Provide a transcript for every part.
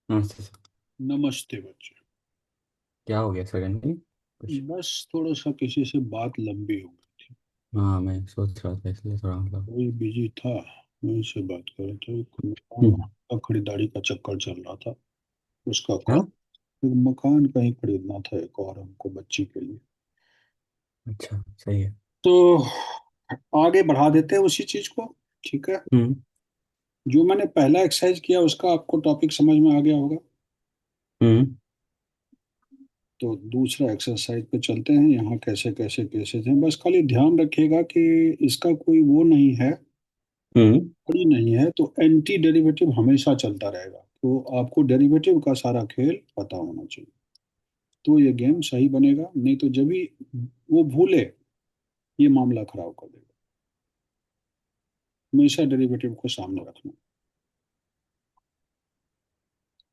नमस्ते सर। नमस्ते बच्चे। क्या हो गया सडनली कुछ? बस थोड़ा सा किसी से बात लंबी हो गई थी। हाँ, मैं सोच रहा था इसलिए थोड़ा मतलब। वही बिजी था। वहीं से बात कर रहे थे। मकान हम्म। का खरीदारी का चक्कर चल रहा था। उसका क्या? काम। एक मकान कहीं खरीदना था एक और हमको बच्ची के लिए। अच्छा, सही है। तो आगे बढ़ा देते हैं उसी चीज को। ठीक है। हम्म। जो मैंने पहला एक्सरसाइज किया उसका आपको टॉपिक समझ में आ गया होगा। हम्म। तो दूसरा एक्सरसाइज पे चलते हैं। यहाँ कैसे कैसे केसेस हैं, बस खाली ध्यान रखिएगा कि इसका कोई वो नहीं है, हम्म। ही नहीं है। तो एंटी डेरिवेटिव हमेशा चलता रहेगा, तो आपको डेरिवेटिव का सारा खेल पता होना चाहिए। तो ये गेम सही बनेगा, नहीं तो जब भी वो भूले ये मामला खराब कर देगा। हमेशा डेरिवेटिव को सामने रखना।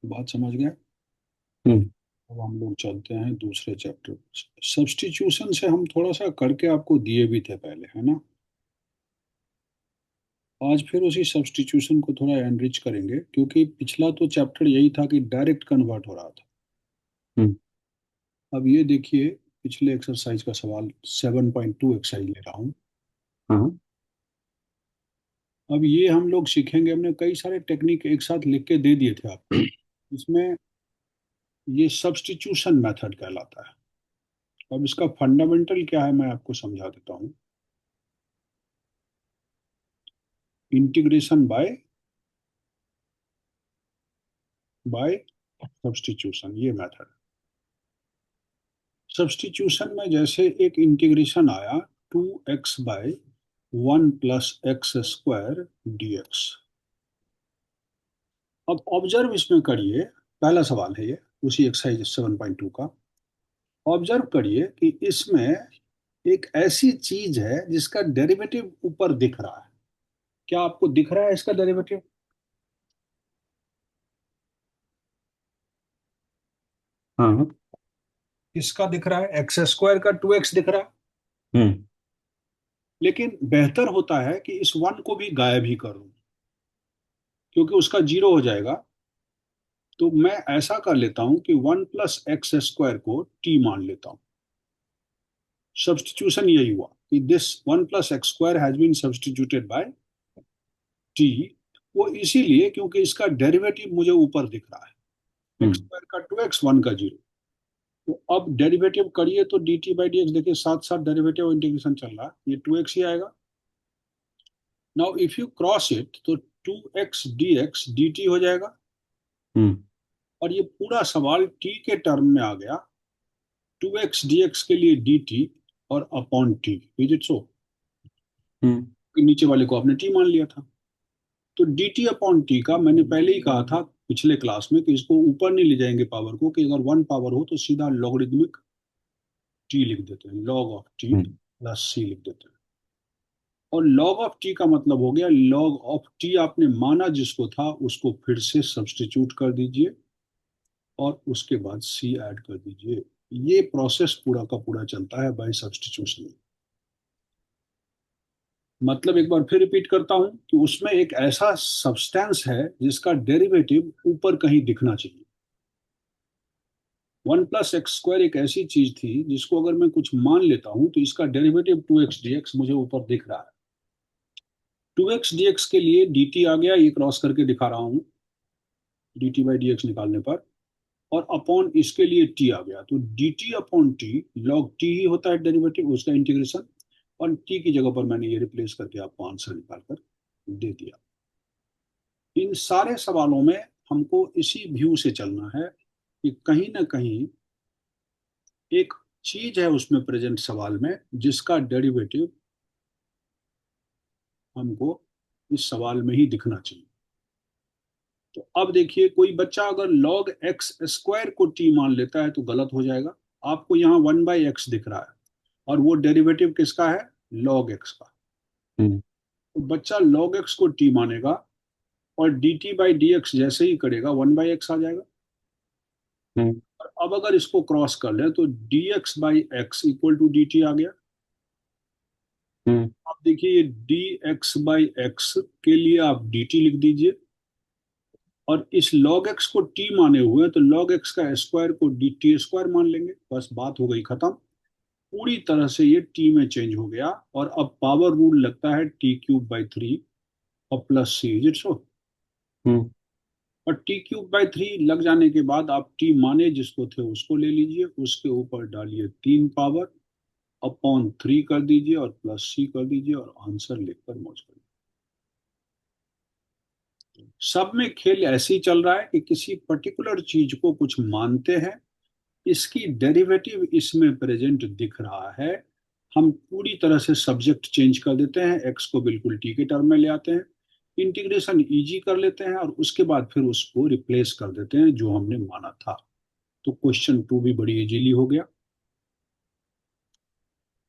बात समझ गए? हम्म। अब हम लोग चलते हैं दूसरे चैप्टर। सब्स्टिट्यूशन से हम थोड़ा सा करके आपको दिए भी थे पहले, है ना। आज फिर उसी सब्स्टिट्यूशन को थोड़ा एनरिच करेंगे, क्योंकि पिछला तो चैप्टर यही था कि डायरेक्ट कन्वर्ट हो रहा था। हम्म। अब ये देखिए, पिछले एक्सरसाइज का सवाल 7.2 एक्सरसाइज ले रहा हूँ। हाँ। अब ये हम लोग सीखेंगे। हमने कई सारे टेक्निक एक साथ लिख के दे दिए थे आपको। इसमें ये सब्स्टिट्यूशन मेथड कहलाता है। अब इसका फंडामेंटल क्या है मैं आपको समझा देता हूँ। इंटीग्रेशन बाय सब्स्टिट्यूशन, ये मेथड। सब्स्टिट्यूशन में जैसे एक इंटीग्रेशन आया, 2x/1 + x² dx। अब ऑब्जर्व इसमें करिए। पहला सवाल है ये, उसी एक्सरसाइज 7.2 का। ऑब्जर्व करिए कि इसमें एक ऐसी चीज है जिसका डेरिवेटिव ऊपर दिख रहा है। क्या आपको दिख रहा है इसका डेरिवेटिव? हाँ। इसका दिख रहा है, x² का 2x दिख रहा है। हम्म। लेकिन बेहतर होता है कि इस वन को भी गायब ही कर दूं, क्योंकि उसका जीरो हो जाएगा। तो मैं ऐसा कर लेता हूं कि 1 + x² को t मान लेता हूं। सब्स्टिट्यूशन यही हुआ कि this 1 + x² has been substituted by t। वो इसीलिए क्योंकि इसका डेरिवेटिव मुझे ऊपर दिख रहा है, हम्म। x² का 2x, 1 का जीरो। तो अब डेरिवेटिव करिए तो dt/dx, देखिए साथ साथ डेरिवेटिव इंटीग्रेशन चल रहा है, ये 2x ही आएगा। Now if you cross it तो 2x dx dt हो जाएगा। हम्म। और ये पूरा सवाल t के टर्म में आ गया। 2x dx के लिए dt और upon t, is it so? Hmm. नीचे वाले को आपने t मान लिया था। तो dt/t का मैंने पहले ही कहा था पिछले क्लास में कि इसको ऊपर नहीं ले जाएंगे पावर को, कि अगर वन पावर हो तो सीधा लॉगरिदमिक t लिख देते हैं, log of t hmm. Plus c लिख देते हैं। और log ऑफ t का मतलब हो गया, log ऑफ t आपने माना जिसको था उसको फिर से सब्स्टिट्यूट कर दीजिए और उसके बाद c ऐड कर दीजिए। ये प्रोसेस पूरा का पूरा चलता है बाय सब्स्टिट्यूशन। मतलब एक बार फिर रिपीट करता हूं कि उसमें एक ऐसा सब्सटेंस है जिसका डेरिवेटिव ऊपर कहीं दिखना चाहिए। 1 + x² एक ऐसी चीज थी जिसको अगर मैं कुछ मान लेता हूं तो इसका डेरिवेटिव 2x dx मुझे ऊपर दिख रहा है। 2x dx के लिए dt आ गया, ये क्रॉस करके दिखा रहा हूं dt/dx निकालने पर। और अपॉन इसके लिए t आ गया, तो dt/t log t ही होता है डेरिवेटिव, उसका इंटीग्रेशन। और t की जगह पर मैंने ये रिप्लेस करके आपको आंसर निकाल कर दे दिया। इन सारे सवालों में हमको इसी व्यू से चलना है कि कहीं ना कहीं एक चीज है उसमें प्रेजेंट सवाल में जिसका डेरिवेटिव हमको इस सवाल में ही दिखना चाहिए। तो अब देखिए, कोई बच्चा अगर log x² को t मान लेता है तो गलत हो जाएगा। आपको यहाँ 1/x दिख रहा है और वो डेरिवेटिव किसका है? log x का। हम्म। तो बच्चा log x को t मानेगा और dt/dx जैसे ही करेगा 1/x आ जाएगा। हम्म। और अब अगर इसको क्रॉस कर लें तो dx/x इक्वल टू dt आ गया। हम्म। आप देखिए ये dx/x के लिए आप dt लिख दीजिए और इस log x को t माने हुए हैं, तो log x का स्क्वायर को dt स्क्वायर मान लेंगे, बस बात हो गई खत्म। पूरी तरह से ये t में चेंज हो गया, और अब पावर रूल लगता है t³/3 और plus c, is it so? Hmm. और t³/3 लग जाने के बाद आप t माने जिसको थे उसको ले लीजिए, उसके ऊपर डालिए 3 पावर, अपॉन 3 कर दीजिए और प्लस c कर दीजिए, और आंसर लिखकर मौज करिए। सब में खेल ऐसे ही चल रहा है कि किसी पर्टिकुलर चीज को कुछ मानते हैं, इसकी डेरिवेटिव इसमें प्रेजेंट दिख रहा है, हम पूरी तरह से सब्जेक्ट चेंज कर देते हैं, एक्स को बिल्कुल टी के टर्म में ले आते हैं, इंटीग्रेशन इजी कर लेते हैं, और उसके बाद फिर उसको रिप्लेस कर देते हैं जो हमने माना था। तो क्वेश्चन 2 भी बड़ी इजीली हो गया।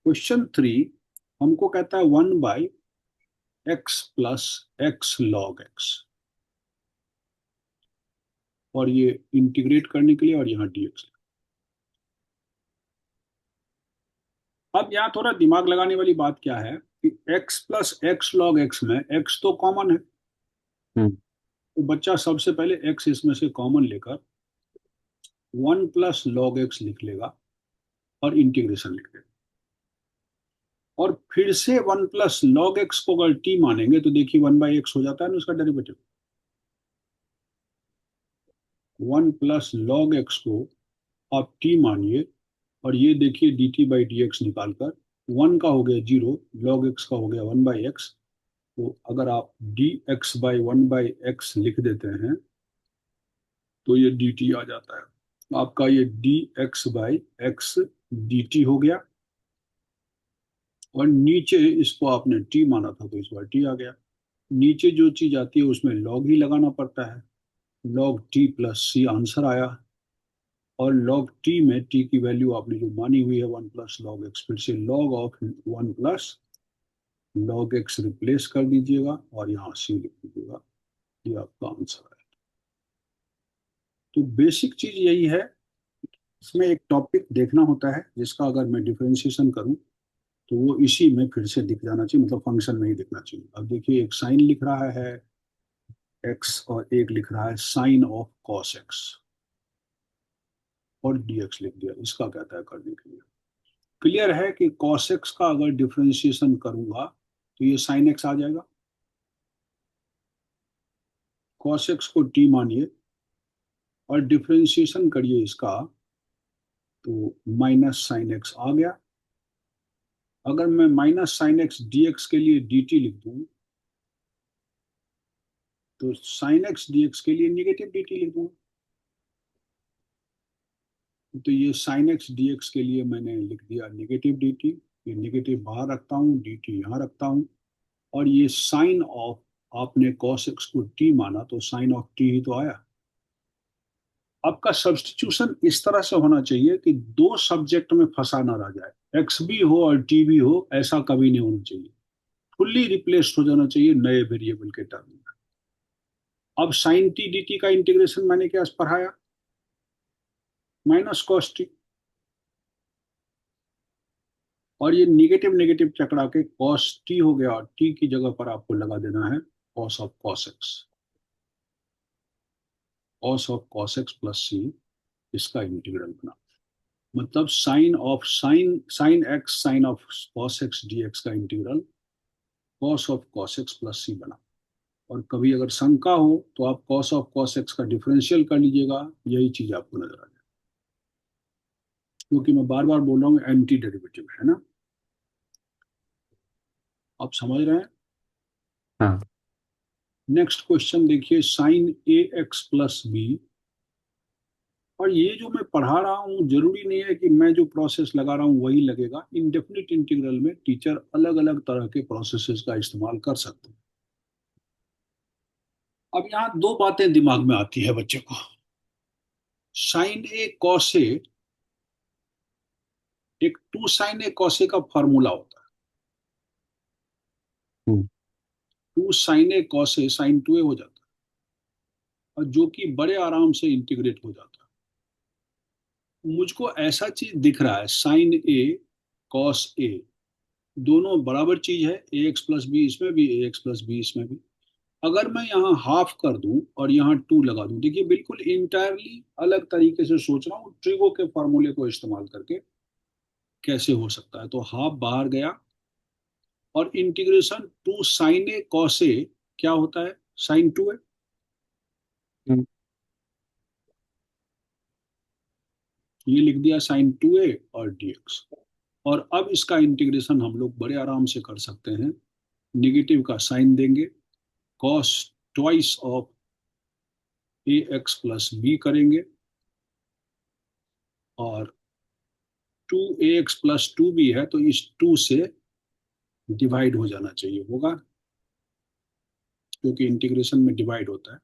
क्वेश्चन 3 हमको कहता है 1/x plus x log x, और ये इंटीग्रेट करने के लिए, और यहाँ dx। अब यहाँ थोड़ा दिमाग लगाने वाली बात क्या है कि x plus x log x में x तो कॉमन है, हम्म। तो बच्चा सबसे पहले x इसमें से कॉमन लेकर 1 + log x लिख लेगा और इंटीग्रेशन लिख देगा। और फिर से 1 + log x को अगर t मानेंगे तो देखिए 1/x हो जाता है ना उसका डेरिवेटिव। 1 + log x को आप t मानिए, और ये देखिए dt/dx निकालकर 1 का हो गया 0, log x का हो गया 1/x। तो अगर आप dx/1/x लिख देते हैं तो ये dt आ जाता है। आपका ये dx/x dt हो गया, और नीचे इसको आपने t माना था तो इस बार t आ गया। नीचे जो चीज आती है उसमें log ही लगाना पड़ता है, log t + c आंसर आया। और log t में t की वैल्यू आपने जो मानी हुई है 1 + log x, फिर से log of 1 + log x replace कर दीजिएगा और यहाँ c लिख दीजिएगा, ये आपका आंसर है। तो बेसिक चीज यही है, इसमें एक टॉपिक देखना होता है जिसका अगर मैं डिफरेंशिएशन करूं तो वो इसी में फिर से दिख जाना चाहिए, मतलब फंक्शन में ही दिखना चाहिए। अब देखिए एक साइन लिख रहा है x, और एक लिख रहा है साइन ऑफ cos x, और dx लिख दिया, इसका कहता है करने के लिए। क्लियर है कि cos x का अगर डिफरेंशिएशन करूंगा तो ये sin x आ जाएगा। cos x को t मानिए और डिफरेंशिएशन करिए इसका, तो -sin x आ गया। अगर मैं -sin x dx के लिए dt लिख दूं तो sin x dx के लिए नेगेटिव dt लिख दूंगा। तो ये sin x dx के लिए मैंने लिख दिया नेगेटिव dt, ये नेगेटिव बाहर रखता हूँ, dt यहाँ रखता हूँ, और ये साइन ऑफ, आपने cos x को t माना तो साइन ऑफ t ही तो आया। आपका सब्स्टिट्यूशन इस तरह से होना चाहिए कि दो सब्जेक्ट में फंसा ना रह जाए, x भी हो और t भी हो, ऐसा कभी नहीं होना चाहिए। फुल्ली रिप्लेस्ड हो जाना चाहिए नए वेरिएबल के टर्म में। अब साइन t dt का इंटीग्रेशन मैंने क्या पढ़ाया, -cos t, और ये निगेटिव निगेटिव चकरा के cos t हो गया, और t की जगह पर आपको लगा देना है cos of cos x, cos of cos x plus c, इसका इंटीग्रल बना। मतलब sine x sine of cos x dx का integral cos of cos x plus c बना। और कभी अगर शंका हो तो आप cos ऑफ cos x का डिफरेंशियल कर लीजिएगा, यही चीज आपको नजर आ जाए, क्योंकि मैं बार बार बोल रहा हूँ एंटी डेरिवेटिव है ना, आप समझ रहे हैं। हाँ। नेक्स्ट क्वेश्चन देखिए, sign a x plus B. और ये जो मैं पढ़ा रहा हूँ जरूरी नहीं है कि मैं जो प्रोसेस लगा रहा हूँ वही लगेगा, इंडेफिनिट इंटीग्रल में टीचर अलग अलग तरह के प्रोसेसेस का इस्तेमाल कर सकते हैं। अब यहाँ दो बातें दिमाग में आती है बच्चे को। साइन ए कॉस ए, एक 2 sin a cos a का फॉर्मूला होता है, हम्म। 2 sin a cos a sin 2a हो जाता है, और जो कि बड़े आराम से इंटीग्रेट हो जाता है। मुझको ऐसा चीज दिख रहा है, साइन ए कॉस ए दोनों बराबर चीज है, ए एक्स प्लस बी इसमें भी, ए एक्स प्लस बी इसमें भी। अगर मैं यहाँ हाफ कर दूं और यहाँ टू लगा दूं, देखिए बिल्कुल इंटायरली अलग तरीके से सोच रहा हूँ ट्रिगो के फॉर्मूले को इस्तेमाल करके कैसे हो सकता है। तो हाफ बाहर गया और integration two sine a cos a क्या होता है, साइन टू ए। हम्म। ये लिख दिया साइन टू ए और डीएक्स। और अब इसका इंटीग्रेशन हम लोग बड़े आराम से कर सकते हैं। निगेटिव का साइन देंगे, cos twice of a x plus b करेंगे, और two a x plus two b है तो इस टू से डिवाइड हो जाना चाहिए, होगा क्योंकि इंटीग्रेशन में डिवाइड होता है।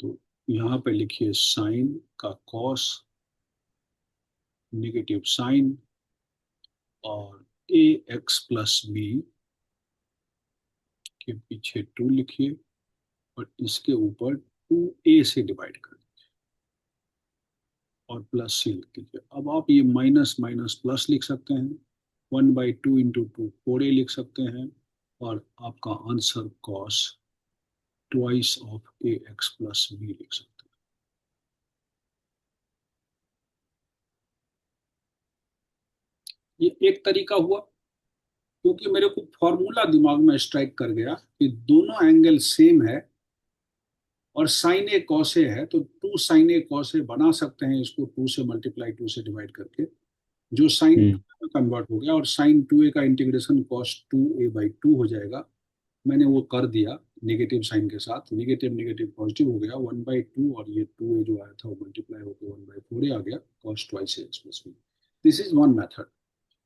तो यहाँ पे लिखिए साइन का कॉस, निगेटिव साइन, और ए एक्स प्लस बी के पीछे टू लिखिए, और इसके ऊपर टू ए से डिवाइड कर और प्लस सी लिख दीजिए। अब आप ये माइनस माइनस प्लस लिख सकते हैं, 1/2 × 2 4a लिख सकते हैं, और आपका answer cos twice of a x plus b लिख सकते हैं। ये एक तरीका हुआ, क्योंकि मेरे को फॉर्मूला दिमाग में स्ट्राइक कर गया कि दोनों एंगल सेम है और साइन ए कॉस ए है, तो टू साइन ए कॉस ए बना सकते हैं इसको, टू से मल्टीप्लाई टू से डिवाइड करके, जो साइन हम्म। टू में कन्वर्ट हो गया, और साइन टू ए का integration cos two A by two हो जाएगा। मैंने वो कर दिया नेगेटिव साइन के साथ, नेगेटिव नेगेटिव पॉजिटिव हो गया, 1/2, और ये टू ए जो आया था वो मल्टीप्लाई होकर 1/4 आ गया, cos twice a x plus b. This is one method.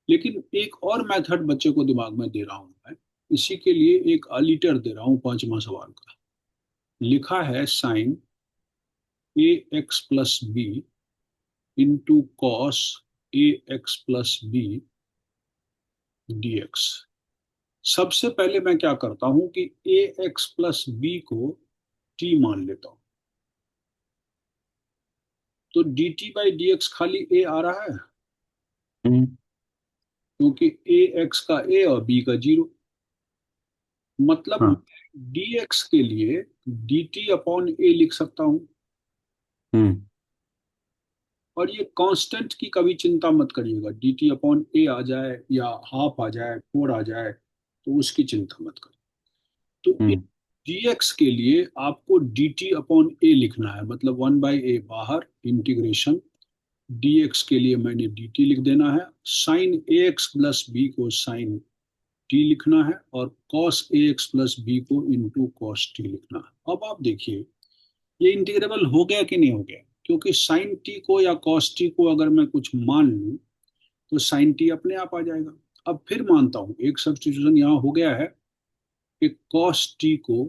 लेकिन एक और मेथड बच्चे को दिमाग में दे रहा हूँ मैं, इसी के लिए एक अलीटर दे रहा हूँ पांचवा सवाल का। लिखा है sine a x plus b into cos a x plus b dx. सबसे पहले मैं क्या करता हूं कि ए एक्स प्लस बी को टी मान लेता हूं। तो d t by d x खाली ए आ रहा है, हम्म। क्योंकि ए एक्स का ए और बी का जीरो। मतलब हाँ। डी एक्स के लिए डी टी अपॉन ए लिख सकता हूं। हम्म। और ये कांस्टेंट की कभी चिंता मत करिएगा, डी टी अपॉन ए आ जाए या हाफ आ जाए, फोर आ जाए, तो उसकी चिंता मत करिए। तो हम्म। dx के लिए आपको dt अपॉन ए लिखना है, मतलब 1/a बाहर, इंटीग्रेशन dx के लिए मैंने dt लिख देना है, sine a x plus b को साइन t लिखना है, और cos a x plus b को इंटू कॉस टी लिखना है। अब आप देखिए ये इंटीग्रेबल हो गया कि नहीं हो गया, क्योंकि साइन टी को या कॉस टी को अगर मैं कुछ मान लूं तो साइन टी अपने आप आ जाएगा। अब फिर मानता हूं एक सब्स्टिट्यूशन यहाँ हो गया है कि कॉस टी को,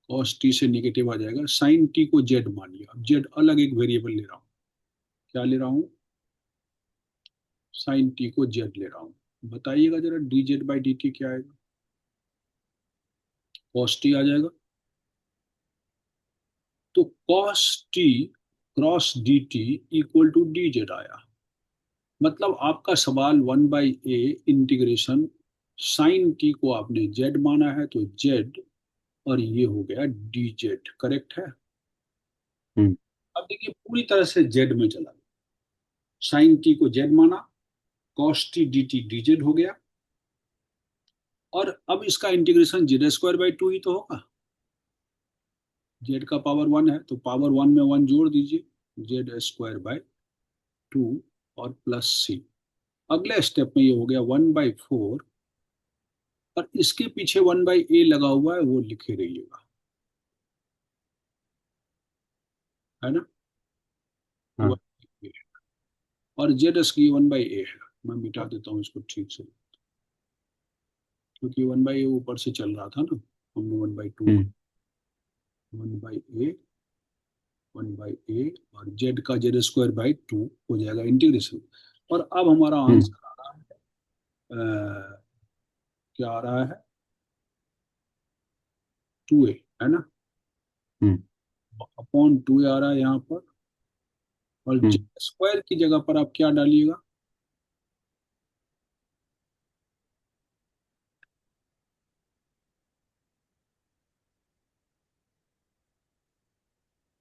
कॉस टी से निगेटिव आ जाएगा, साइन टी को जेड मान लिया। अब जेड अलग एक वेरिएबल ले रहा हूँ, क्या ले रहा हूँ, साइन टी को जेड ले रहा हूँ। बताइएगा जरा d z by d t क्या आएगा, कॉस टी आ जाएगा। तो cos t cross d t equal to d z आया। मतलब आपका सवाल 1/a इंटीग्रेशन साइन टी को आपने जेड माना है तो जेड, और ये हो गया डी जेड, करेक्ट है। हम्म। अब देखिए पूरी तरह से जेड में चला, साइन टी को जेड माना, cos T D T D Z हो गया, और अब इसका integration Z square by two ही तो होगा। जेड का पावर वन है तो पावर वन में वन जोड़ दीजिए, जेड स्क्वायर बाई टू, और प्लस सी। अगले स्टेप में ये हो गया 1/4, और इसके पीछे 1/a लगा हुआ है वो लिखे रहिएगा, है ना। हाँ। 1/a, और जेड एस की 1/a है। मैं मिटा देता हूँ इसको ठीक से, क्योंकि 1/a ऊपर से चल रहा था ना, हमने 1/2 मान, हम्म। 1/a, 1/a, और जेड का जेड स्क्वायर बाई टू हो जाएगा इंटीग्रेशन। और अब हमारा हम्म। आंसर आ रहा है, अ, क्या आ रहा है, 2a, है ना, हम्म। अपॉन 2a आ रहा है यहाँ पर। और हम्म। जेड स्क्वायर की जगह पर आप क्या डालिएगा,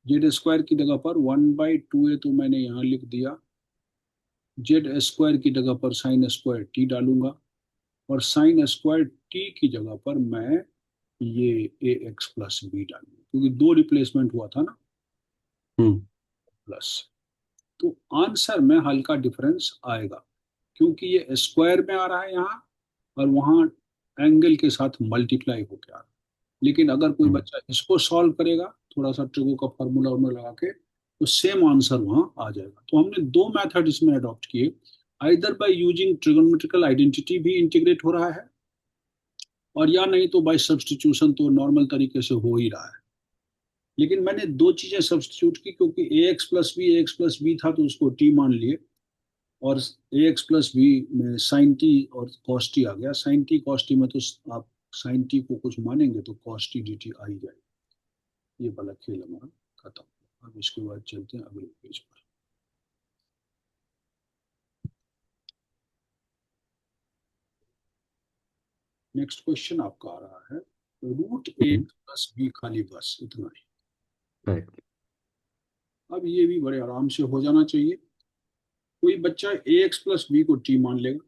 जेड स्क्वायर की जगह पर 1/2a तो मैंने यहाँ लिख दिया, जेड स्क्वायर की जगह पर साइन स्क्वायर टी डालूंगा, और साइन स्क्वायर टी की जगह पर मैं ये ए एक्स प्लस बी डालूंगा, क्योंकि दो रिप्लेसमेंट हुआ था ना, हम्म। प्लस। तो आंसर में हल्का डिफरेंस आएगा, क्योंकि ये स्क्वायर में आ रहा है यहाँ, और वहाँ एंगल के साथ मल्टीप्लाई होके आ रहा है। लेकिन अगर कोई हम्म। बच्चा इसको सॉल्व करेगा थोड़ा सा ट्रिगो का फार्मूला उर्मूला लगा के, तो सेम आंसर वहाँ आ जाएगा। तो हमने दो मेथड इसमें अडॉप्ट किए, either by using trigonometrical identity भी इंटीग्रेट हो रहा है, और या नहीं तो बाय सब्सटीट्यूशन तो नॉर्मल तरीके से हो ही रहा है। लेकिन मैंने दो चीजें सब्सटीट्यूट की, क्योंकि ए एक्स प्लस बी था तो उसको टी मान लिए, और ए एक्स प्लस बी में साइन टी और कॉस टी आ गया। साइन टी कॉस टी में तो आप साइन टी को कुछ मानेंगे तो कॉस टी डी टी आ ही जाएगा। ये वाला खेल हमारा खत्म। अब इसके बाद चलते हैं अगले पेज पर। नेक्स्ट क्वेश्चन आपका आ रहा है, रूट ए हम्म। प्लस बी खाली, बस इतना ही। करेक्ट। अब ये भी बड़े आराम से हो जाना चाहिए। कोई बच्चा ए एक्स प्लस बी को टी मान लेगा,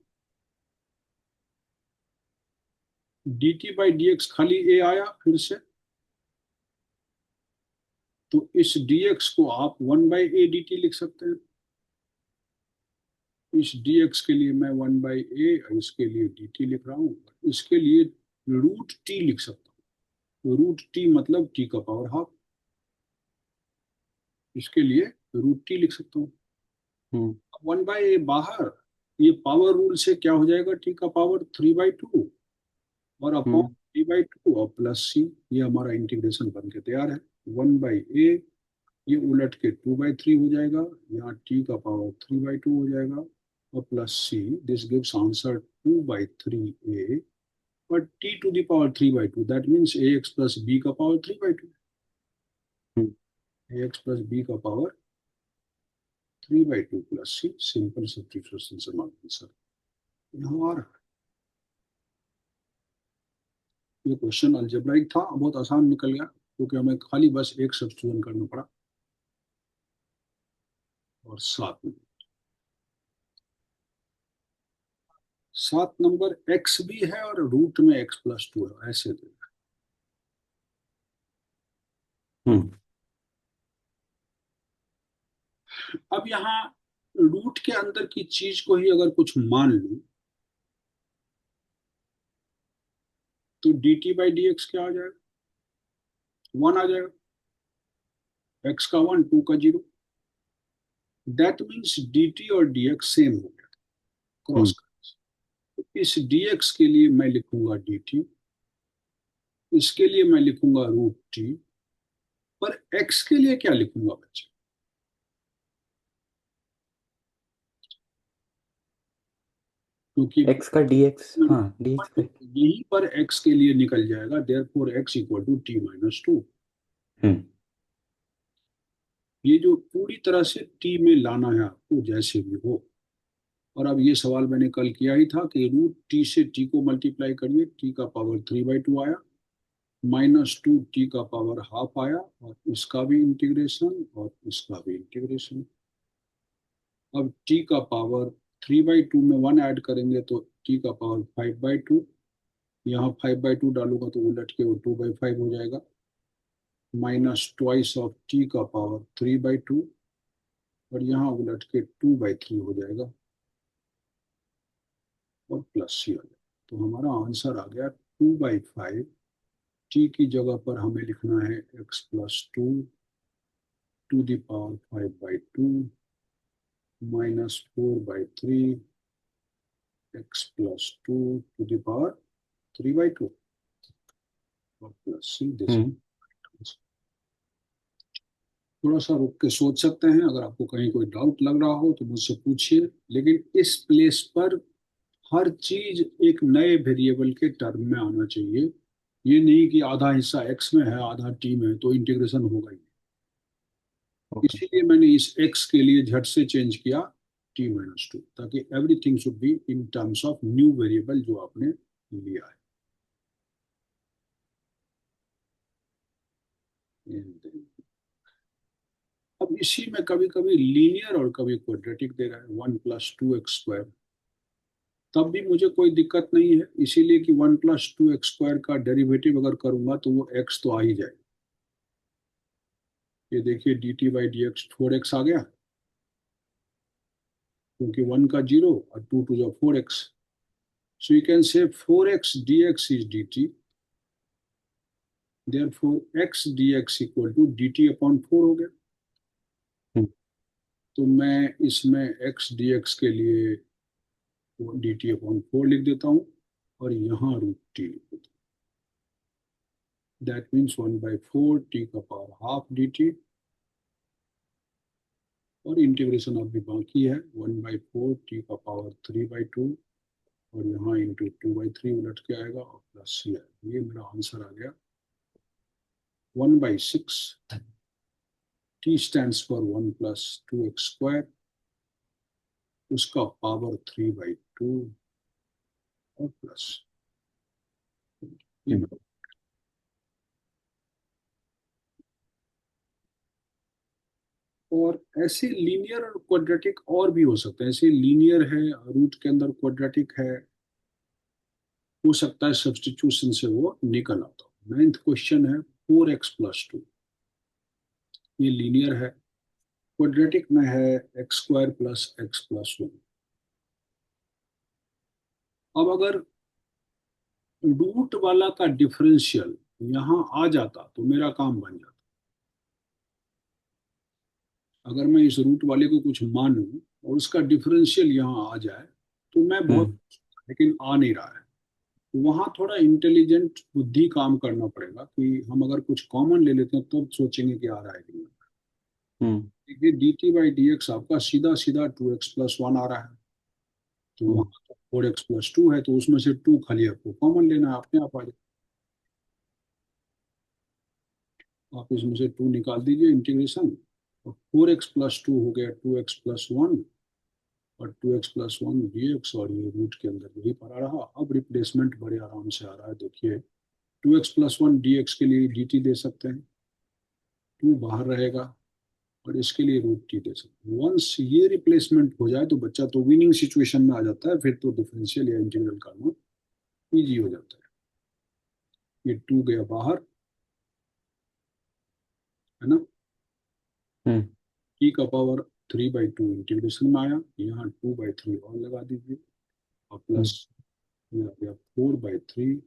D t by d x खाली ए आया फिर से, तो इस dx को आप 1/a dt लिख सकते हैं। इस dx के लिए मैं 1/a, इसके लिए dt लिख रहा हूँ। इसके लिए रूट टी लिख सकता हूँ, रूट टी मतलब टी का पावर हाफ। इसके लिए रूट टी लिख सकता हूँ। हम्म। 1/a बाहर, ये पावर रूल से क्या हो जाएगा, टी का पावर 3/2, और अपॉन हम्म। 3/2 और प्लस सी। ये हमारा इंटीग्रेशन बन के तैयार है। 1/a, ये उलट के 2/3 हो जाएगा, यहाँ टी का पावर 3/2 हो जाएगा, और plus c. This gives answer 2/3a, but t to the power 3/2, that means ax plus b का पावर 3/2, हम्म। ax plus b का पावर 3/2 प्लस सी। सिंपल सब्स्टिट्यूशन से हमारा आंसर यहाँ आ रहा है। ये क्वेश्चन अलजेब्राइक था, बहुत आसान निकल गया, क्योंकि हमें खाली बस एक सब्स्टिट्यूशन करना पड़ा। और 7 नंबर x भी है और रूट में x+2 है, ऐसे दे। हम्म। अब यहाँ रूट के अंदर की चीज को ही अगर कुछ मान लूं, तो d t by d x क्या आ जाएगा, 1 आ जाएगा। x का 1, 2 का 0, दैट मीन्स डी टी और डी एक्स सेम हो गया, क्रॉस हम्म। कर। तो इस डी एक्स के लिए मैं लिखूंगा डी टी, इसके लिए मैं लिखूंगा रूट टी, पर x के लिए क्या लिखूंगा बच्चे, क्योंकि एक्स का डीएक्स, हाँ डीएक्स का। यहीं पर x के लिए निकल जाएगा, therefore x equal to t-2। हम्म। ये जो पूरी तरह से t में लाना है आपको, जैसे भी हो। और अब ये सवाल मैंने कल किया ही था कि रूट टी से टी को मल्टीप्लाई करिए, टी का पावर 3/2 आया, -2 टी का पावर हाफ आया, और इसका भी इंटीग्रेशन और इसका भी इंटीग्रेशन। अब टी का पावर 3/2 में 1 ऐड करेंगे तो टी का पावर 5/2, यहाँ 5/2 डालूंगा तो उलट के वो 2/5 हो जाएगा, माइनस ट्वाइस ऑफ टी का पावर 3/2, और यहाँ उलट के 2/3 हो जाएगा, और प्लस सी आ जाएगा। तो हमारा आंसर आ गया 2/5। टी की जगह पर हमें लिखना है x+2 to the power 5/2 -4/3 x+2 to the power 3/2 और प्लस सी दिस। हम्म। थोड़ा सा रुक के सोच सकते हैं, अगर आपको कहीं कोई डाउट लग रहा हो तो मुझसे पूछिए, लेकिन इस प्लेस पर हर चीज एक नए वेरिएबल के टर्म में आना चाहिए। ये नहीं कि आधा हिस्सा x में है आधा t में है, तो इंटीग्रेशन होगा ही। ओके। इसीलिए मैंने इस x के लिए झट से चेंज किया t-2, ताकि everything should be in terms of new variable जो आपने लिया है। इसी में कभी कभी लीनियर और कभी क्वाड्रेटिक दे रहा है, 1 + 2x²। तब भी मुझे कोई दिक्कत नहीं है, इसीलिए कि 1 + 2x² का डेरिवेटिव अगर करूंगा तो वो x तो आ ही जाए। ये देखिए dt/dx 4x आ गया, क्योंकि 1 का 0 और 2 × 2 = 4x। So you can say 4x dx is dt. Therefore, x dx = dt/4 हो गया। हम्म तो मैं इसमें x dx के लिए dt/4 लिख देता हूँ और यहाँ √t लिख देता हूँ। That means 1/4 t⁻½ dt। और इंटीग्रेशन अभी बाकी है, 1/4 t⁻3/2 और यहाँ इंटू 2/3 उलट के आएगा और प्लस ये मेरा आंसर आ गया 1/6। t stands for 1 + 2x², उसका पावर 3/2 और प्लस ये। हम्म और ऐसे लीनियर और क्वाड्रेटिक और भी हो सकते हैं। ऐसे लीनियर है, रूट के अंदर क्वाड्रेटिक है, हो सकता है सब्स्टिट्यूशन से वो निकल आता हो। 9th क्वेश्चन है 4x + 2। ये लीनियर है, क्वाड्रेटिक में है x² + x + 1। अब अगर रूट वाला का डिफरेंशियल यहाँ आ जाता तो मेरा काम बन जाता। अगर मैं इस रूट वाले को कुछ मानूं और उसका डिफरेंशियल यहाँ आ जाए तो मैं बहुत, हम्म लेकिन आ नहीं रहा है। वहां थोड़ा इंटेलिजेंट बुद्धि काम करना पड़ेगा कि हम अगर कुछ कॉमन ले लेते हैं तो सोचेंगे कि आ रहा है कि नहीं। हम्म देखिए dt/dx आपका सीधा सीधा 2x + 1 आ रहा है, तो हम्म वहां तो 4x + 2 है, तो उसमें से 2 खाली आपको कॉमन लेना है, अपने आप आ जाए। आप इसमें से 2 निकाल दीजिए इंटीग्रेशन, और 4x + 2 हो गया 2x + 1 और 2x + 1 dx, और ये रूट के अंदर यही पड़ा रहा। अब रिप्लेसमेंट बड़े आराम से आ रहा है, देखिए 2x + 1 dx के लिए dt दे सकते हैं, 2 बाहर रहेगा और इसके लिए √t दे सकते हैं। वंस ये रिप्लेसमेंट हो जाए तो बच्चा तो विनिंग सिचुएशन में आ जाता है, फिर तो डिफरेंशियल या इंटीग्रल करना इजी हो जाता है। ये 2 गया बाहर, है ना। हम्म t⁻3/2 इंटीग्रेशन में आया, यहाँ 2/3 और लगा दीजिए और प्लस ये आ गया 4/3,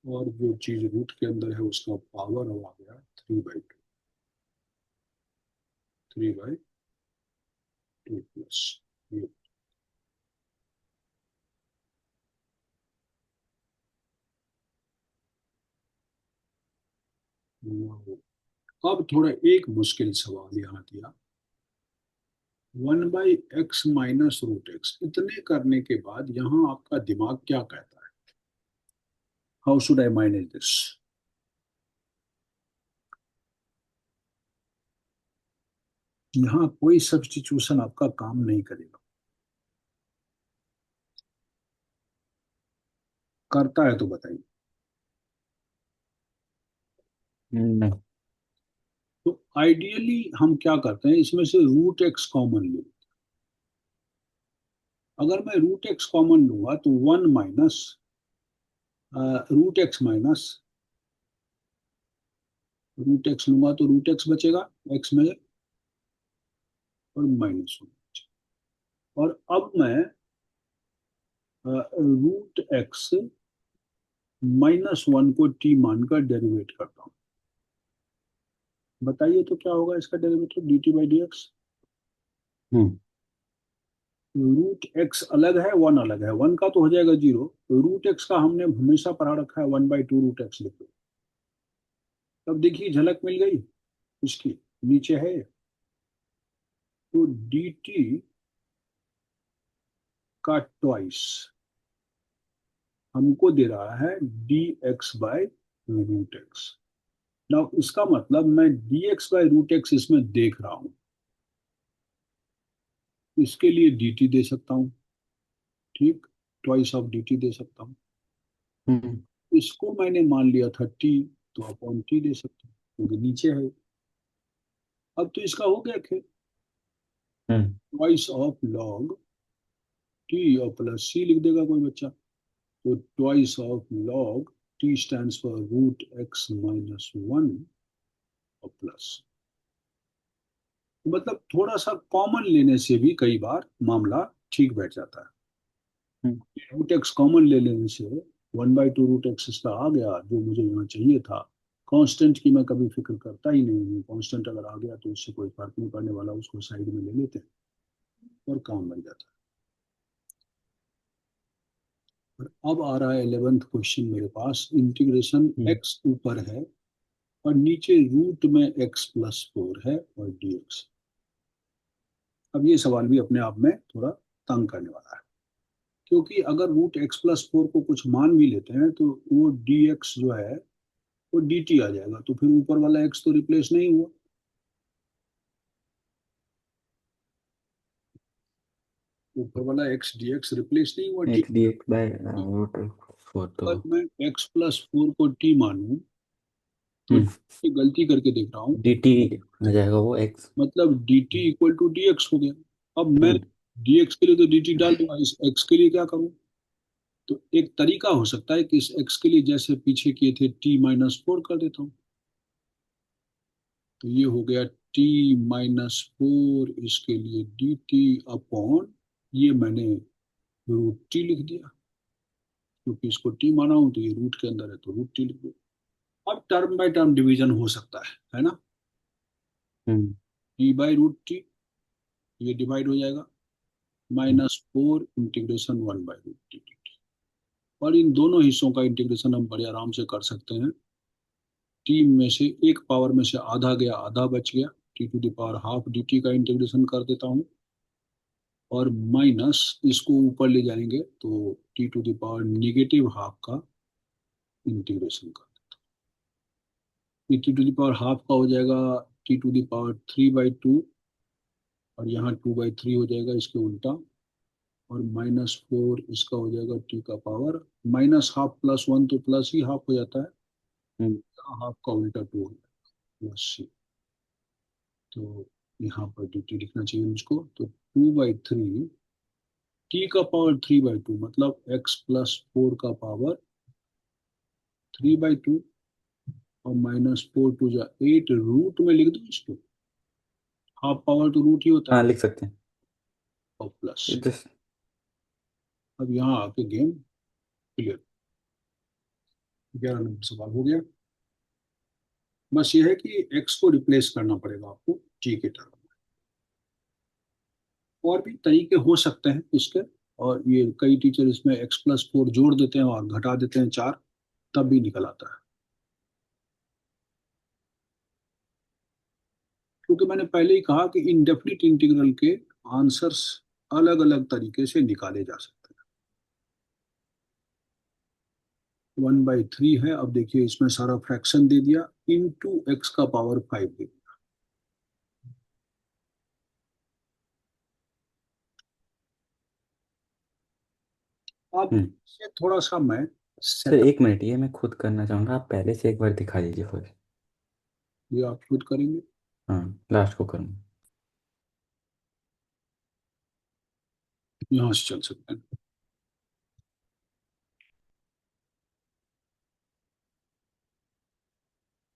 और जो चीज रूट के अंदर है उसका पावर अब आ गया 3/2, 3/2 प्लस ये। अब थोड़ा एक मुश्किल सवाल यहाँ दिया, 1/x - इतने करने के बाद यहाँ आपका दिमाग क्या कहता है? How should I manage this? यहाँ कोई सब्स्टिट्यूशन आपका काम नहीं करेगा। करता है तो बताइए। नहीं। तो आइडियली हम क्या करते हैं, इसमें से √x कॉमन ले। अगर मैं √x कॉमन लूंगा तो 1 माइनस √x माइनस √x लूंगा तो √x बचेगा x में, और -1। और अब मैं √x -1 को t मानकर डेरिवेट करता हूँ। बताइए तो क्या होगा इसका डेरिवेटिव dt/dx? हम्म √x अलग है, 1 अलग है, 1 का तो हो जाएगा 0, तो √x का हमने हमेशा पढ़ा रखा है 1/2 √x लिखो। तब देखिए झलक मिल गई इसकी, नीचे है तो dt का ट्वाइस हमको दे रहा है dx/√x। नाउ इसका मतलब मैं dx/√x इसमें देख रहा हूं, इसके लिए dt दे सकता हूं, ठीक, ट्वाइस ऑफ dt दे सकता हूं। हम्म इसको मैंने मान लिया था t, तो अपॉन t दे सकता हूँ क्योंकि नीचे है। अब तो इसका हो गया खेल। हम्म। ट्वाइस ऑफ लॉग टी और प्लस सी लिख देगा कोई बच्चा। तो twice of log t stands for root x minus one और प्लस। मतलब थोड़ा सा कॉमन लेने से भी कई बार मामला ठीक बैठ जाता है। हम्म। रूट एक्स कॉमन ले लेने से 1/2 रूट एक्स इसका आ गया जो मुझे यहाँ चाहिए था। कांस्टेंट की मैं कभी फिक्र करता ही नहीं हूँ, कांस्टेंट अगर आ गया तो उससे कोई फर्क नहीं पड़ने वाला, उसको साइड में ले लेते हैं और काम बन जाता है। और अब आ रहा है 11th क्वेश्चन मेरे पास। इंटीग्रेशन हम्म। एक्स ऊपर है और नीचे रूट में एक्स प्लस फोर है और dx। अब ये सवाल भी अपने आप में थोड़ा तंग करने वाला है, क्योंकि अगर रूट एक्स प्लस फोर को कुछ मान भी लेते हैं तो वो dx जो है वो dt आ जाएगा, तो फिर ऊपर वाला x तो रिप्लेस नहीं हुआ। ऊपर वाला x dx रिप्लेस नहीं हुआ t। एक d x by root four तो। अगर मैं x प्लस फोर को t मानूं तो हम्म। ये गलती करके देख रहा हूँ। डी टी आ जाएगा वो एक्स। मतलब dt इक्वल टू dx हो गया। अब मैं हम्म। dx के लिए तो dt डाल दूंगा, इस x के लिए क्या करूं? तो एक तरीका हो सकता है कि इस x के लिए जैसे पीछे किए थे t माइनस फोर कर देता हूँ। तो ये हो गया t माइनस फोर, इसके लिए dt अपॉन, ये मैंने रूट टी लिख दिया, क्योंकि इसको टी माना हूं तो ये रूट के अंदर है तो रूट टी लिख दिया। अब टर्म बाय टर्म डिवीजन हो सकता है ना। हम्म। टी बाई रूट टी, ये डिवाइड हो जाएगा, हम्म। Minus four integration one by root t. और इन दोनों हिस्सों का इंटीग्रेशन हम बड़े आराम से कर सकते हैं। टी में से एक पावर में से आधा गया, आधा बच गया, t to the power half d t का इंटीग्रेशन कर देता हूँ, और माइनस इसको ऊपर ले जाएंगे तो t to the power negative half का इंटीग्रेशन कर। ये t to the power half का हो जाएगा टी टू द पावर 3/2, और यहाँ 2/3 हो जाएगा इसके उल्टा, और माइनस फोर इसका हो जाएगा टी का power minus half plus one, तो प्लस ही हाफ हो जाता है, हम्म। हाफ का उल्टा टू हो जाएगा प्लस सी। तो यहाँ पर डी टी लिखना चाहिए मुझको, तो 2/3 टी का पावर 3/2, मतलब एक्स प्लस फोर का पावर 3/2, और माइनस फोर टू जा एट, रूट में लिख दो इसको, हाफ पावर तो रूट ही होता है, हाँ लिख सकते हैं। और प्लस। It just. अब यहाँ आके गेम क्लियर। 11 नंबर सवाल हो गया। बस ये है कि एक्स को रिप्लेस करना पड़ेगा आपको टी के टर्म में। और भी तरीके हो सकते हैं इसके, और ये कई टीचर इसमें एक्स प्लस फोर जोड़ देते हैं और घटा देते हैं चार, तब भी निकल आता है। क्योंकि मैंने पहले ही कहा कि इनडेफिनिट इंटीग्रल के आंसर्स अलग अलग तरीके से निकाले जा सकते हैं। 1/3 है, अब देखिए इसमें सारा फ्रैक्शन दे दिया, इंटू एक्स का पावर 5 दे दिया। अब हम्म। इसे थोड़ा सा मैं सर सेटअप, एक मिनट, ये मैं खुद करना चाहूँगा, आप पहले से एक बार दिखा दीजिए फिर। ये आप खुद करेंगे। हाँ, लास्ट को करूँगा। यहाँ से चल सकते हैं।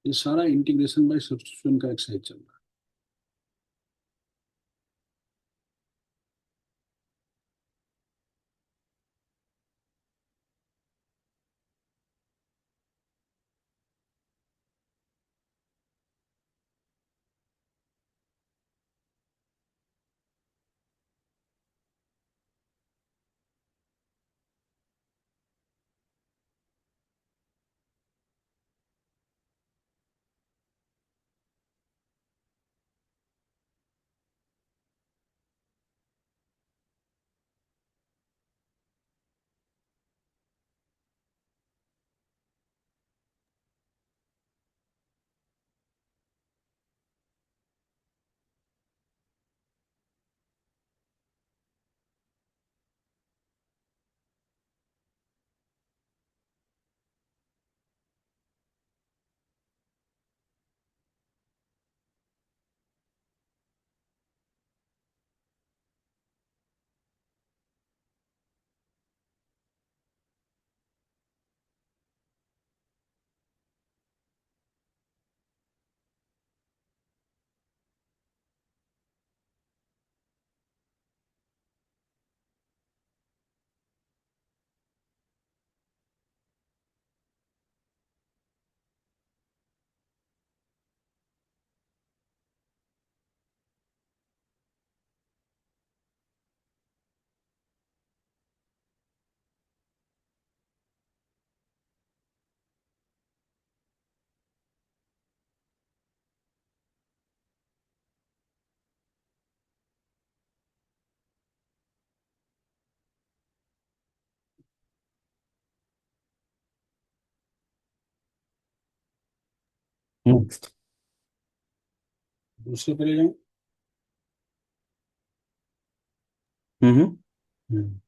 ये सारा इंटीग्रेशन बाय सब्स्टिट्यूशन का एक्सरसाइज चल रहा है। नेक्स्ट। दूसरे पे ले जाऊं? हम्म। हम्म।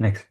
नेक्स्ट।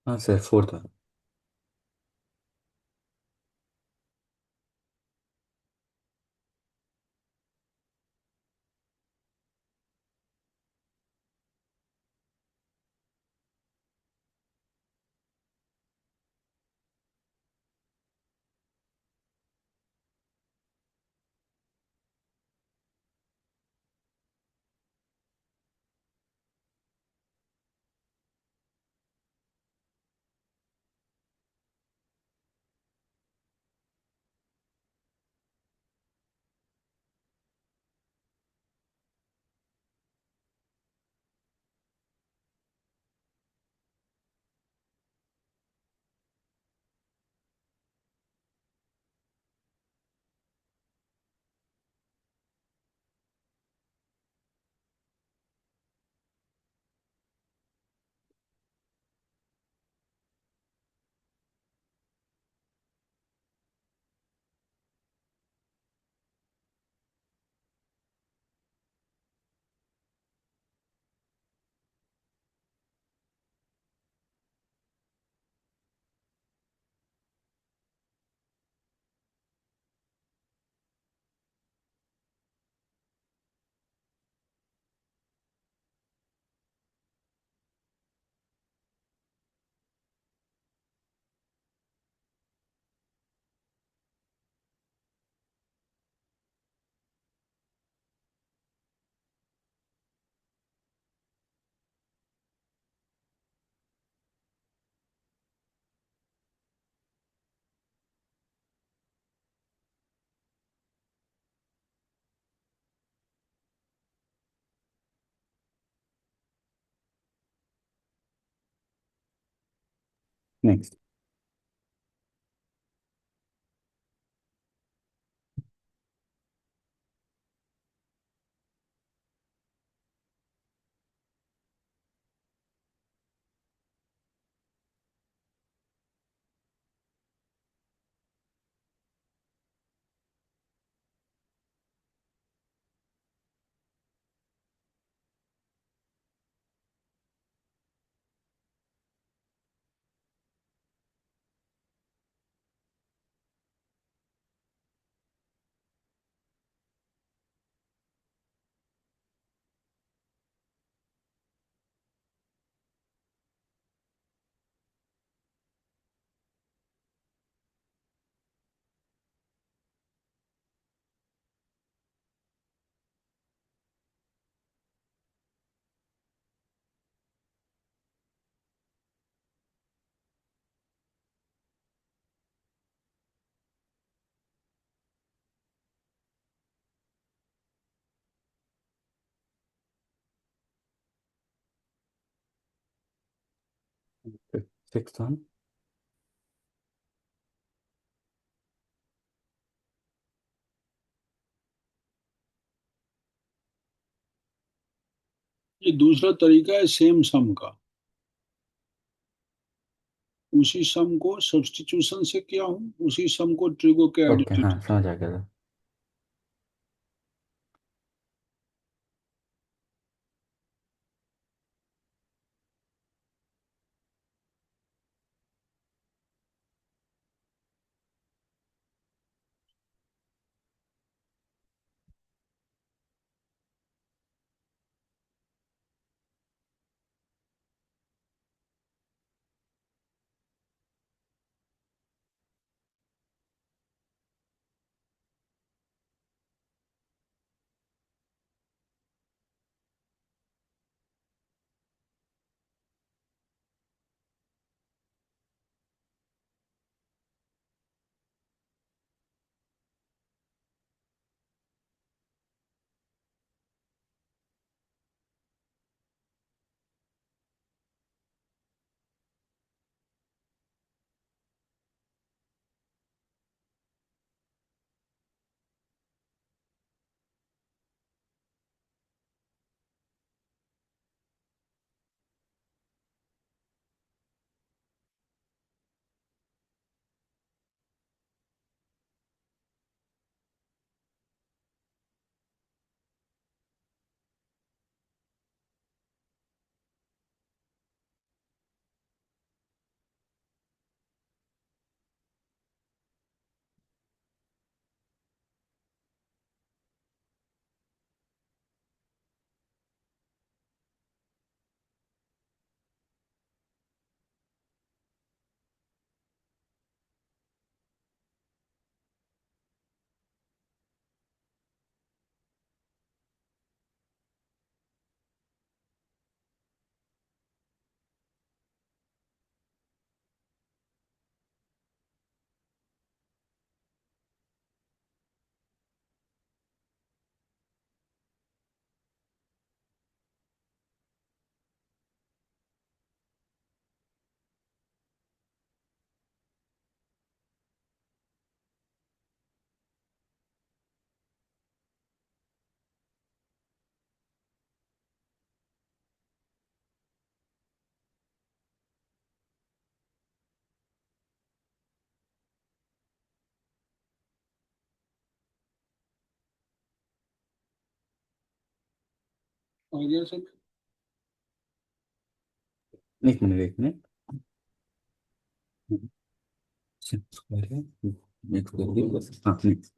हाँ sir, fourth one. Next. 6 one. ये दूसरा तरीका है सेम सम का। उसी सम को सब्स्टिट्यूशन से किया हूँ, उसी सम को ट्रिगो के ओके, हाँ आइडेंटिटी। समझ आ गया था। आ गया सब। एक मिनट, एक मिनट। स्क्वायर है। एक स्क्वायर बस, हाँ next।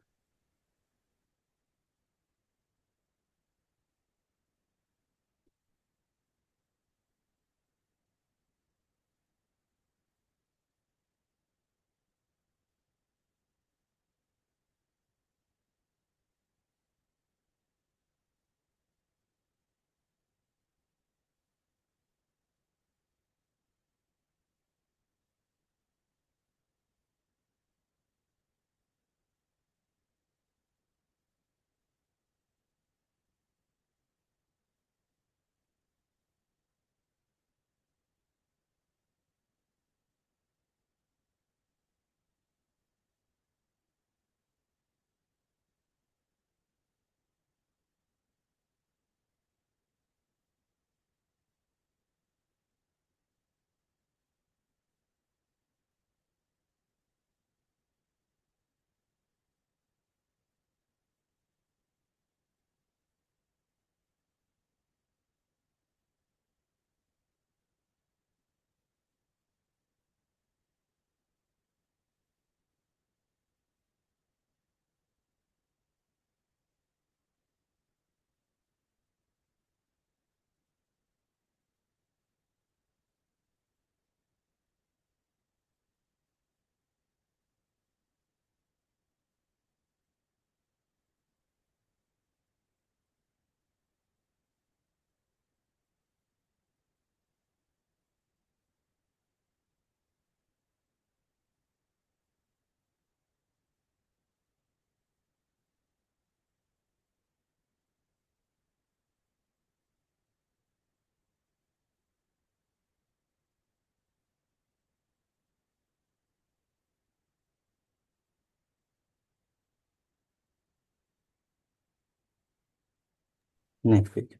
Next page.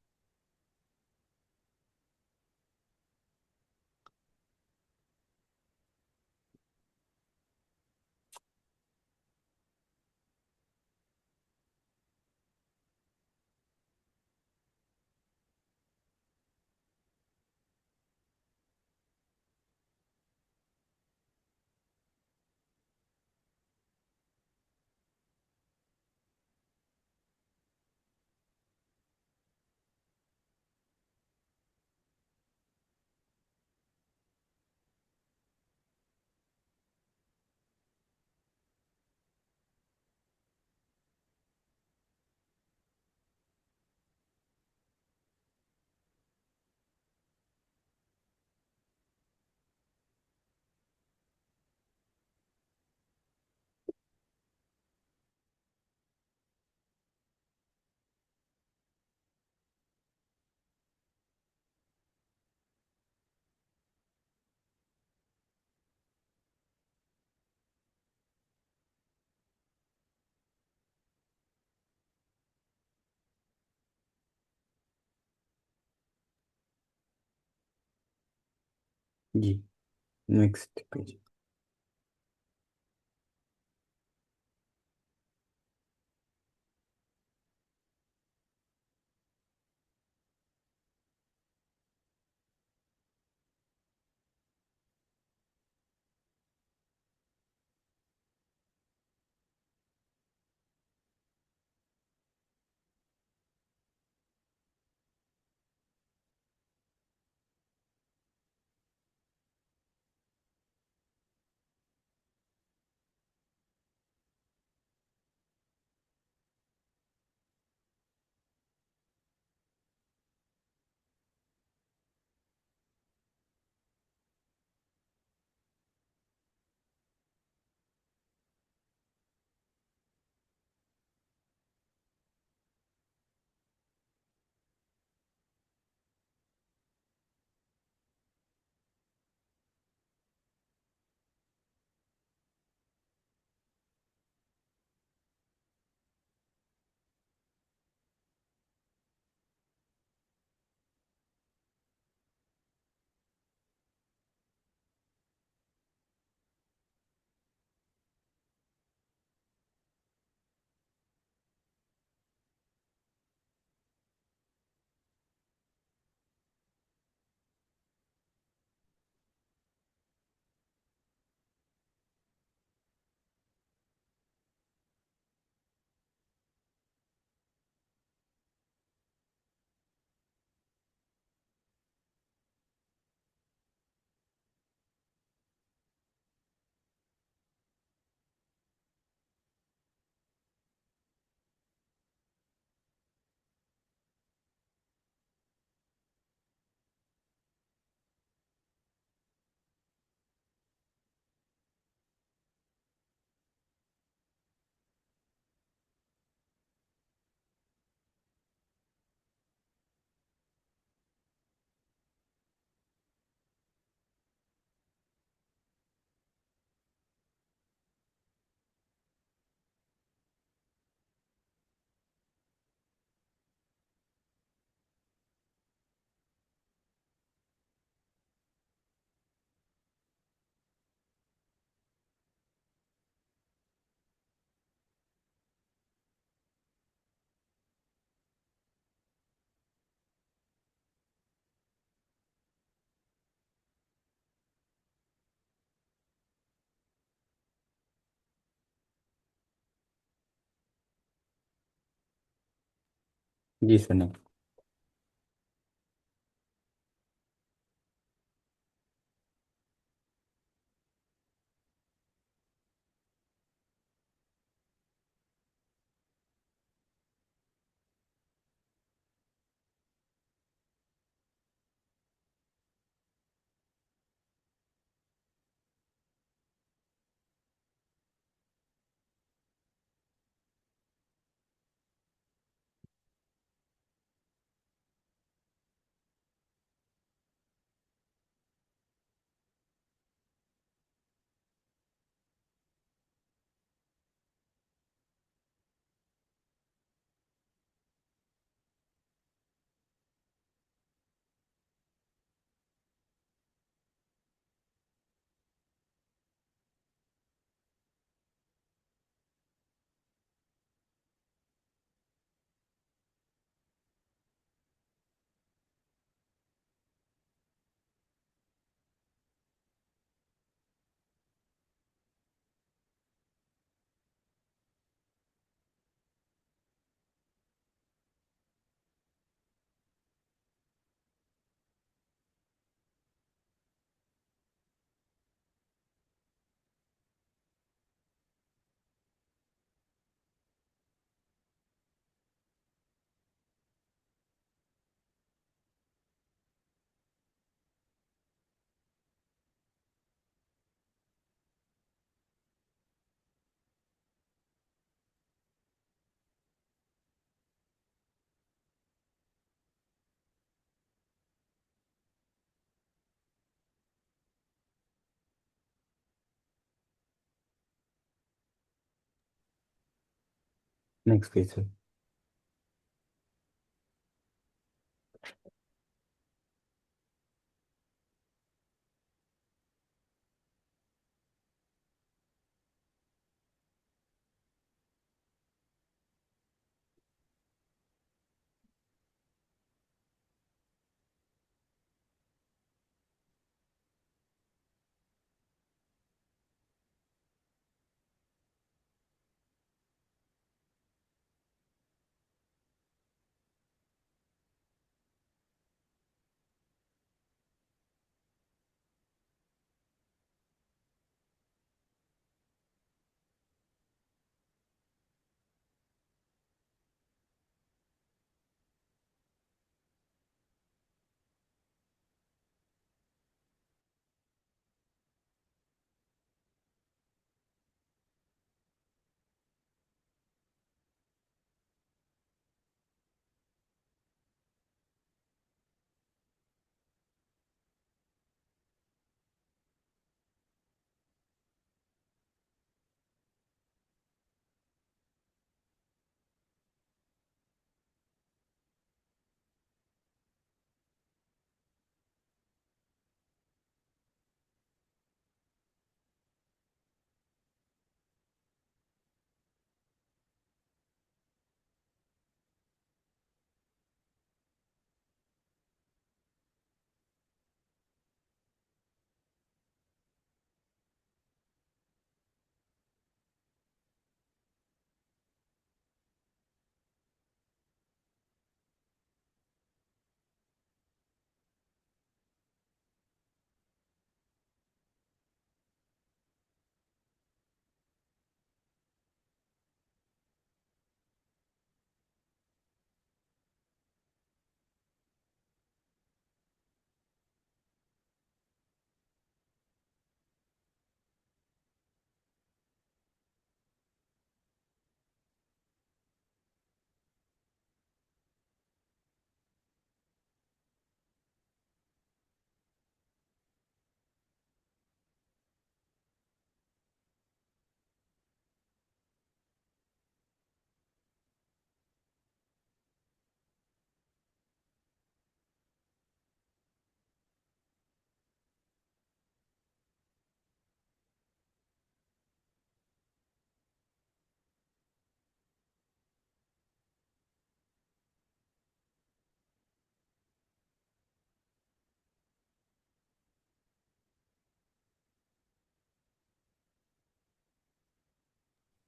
जी नेक्स्ट पेज। जी sir next. Next page sir.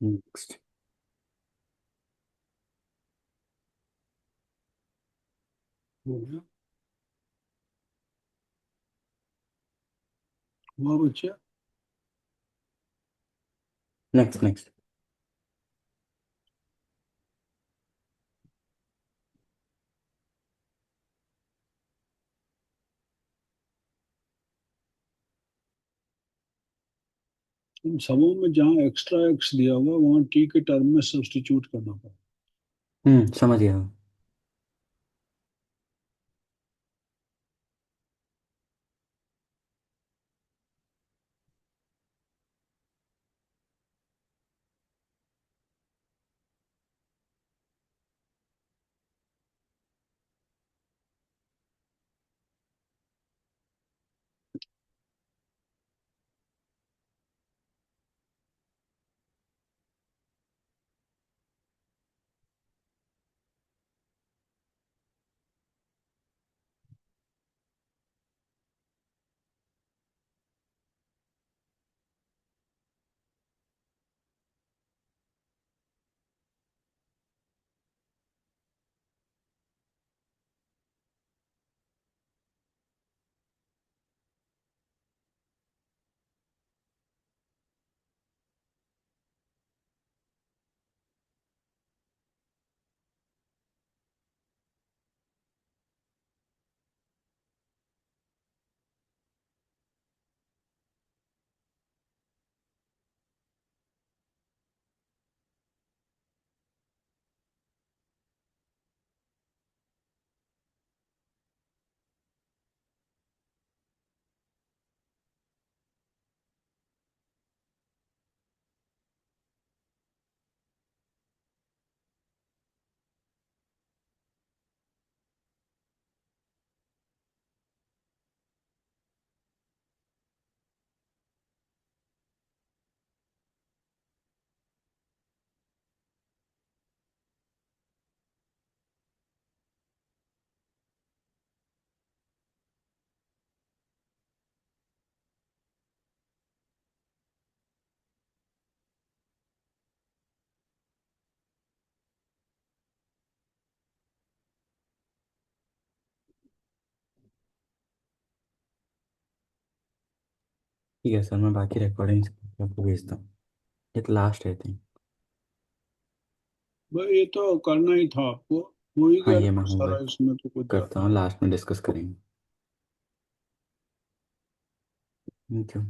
Next. हो गया। हुआ बच्चा। Next next. इन सबों में जहाँ एक्स्ट्रा एक्स दिया हुआ वहाँ टी के टर्म में सब्स्टिट्यूट करना पड़ा। समझ गया। ठीक है सर, मैं बाकी रिकॉर्डिंग आपको भेजता हूँ। एक लास्ट है थिंक। भाई ये तो करना ही था आपको, हो ही हाँ गया ये मैं सारा, होमवर्क इसमें तो कुछ करता ज्यादा। हूँ, लास्ट में डिस्कस करेंगे। Thank you.